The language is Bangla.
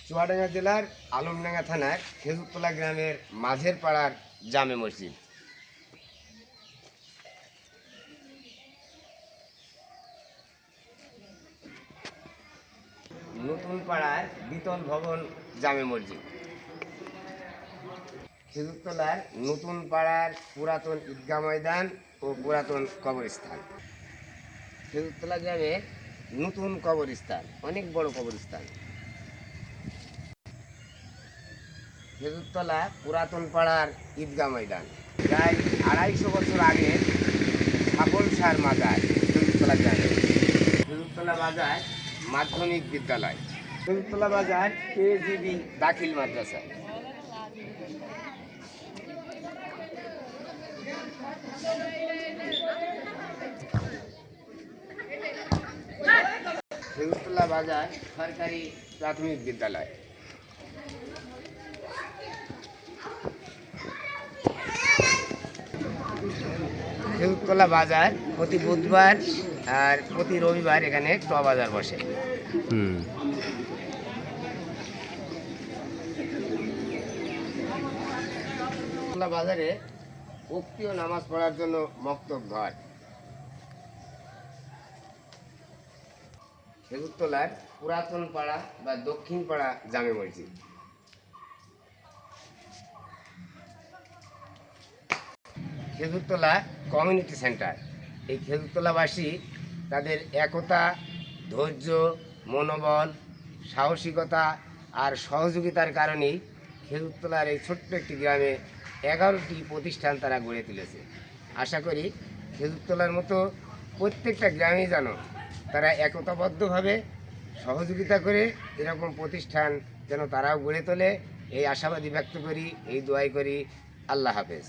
চুয়াডাঙ্গা জেলার আলমডাঙ্গা থানার খেজুরতলা গ্রামের মাঝের পাড়ার জামে মসজিদ। নতুন পাড়ার দ্বিতল ভবন জামে মসজিদ। খেজুরতলার নতুন পাড়ার পুরাতন ঈদগাহ ময়দান ও পুরাতন কবরস্থান। খেজুরতলা গ্রামের নতুন কবরস্থান, অনেক বড় কবরস্থান। খেজুরতলা পুরাতন পাড়ার ঈদগাহ ময়দান। প্রায় 250 বছর আগে ছাগল সার মাজার খেজুরতলা গ্রামে। খেজুরতলা বাজার মাধ্যমিক বিদ্যালয়, খেজুরতলা বাজার কেজিবি দাখিল মাদ্রাসা। খেজুরতলা বাজার সরকারি প্রাথমিক বিদ্যালয়। খেজুরতলা বাজার প্রতি বুধবার আর প্রতি রবিবার এখানে ট বাজার বসে। খেজুরতলা বাজারে উক্তি ও নামাজ পড়ার জন্য মক্তব ঘর। খেজুরতলার পুরাতন পাড়া বা দক্ষিণ পাড়া জামে মসজিদ। Khejurtala community centre. এই খেজুরতলাবাসী তাদের একতা, ধৈর্য, মনোবল, সাহসিকতা আর সহযোগিতার কারণেই খেজুরতলার এই ছোট্ট একটি গ্রামে 11টি প্রতিষ্ঠান তারা গড়ে তুলেছে। আশা করি খেজুরতলার মতো প্রত্যেকটা গ্রামেই যেন তারা একতাবদ্ধভাবে সহযোগিতা করে এরকম প্রতিষ্ঠান যেন তারাও গড়ে তোলে, এই আশাবাদী ব্যক্ত করি, এই দোয়াই করি। আল্লাহ হাফেজ।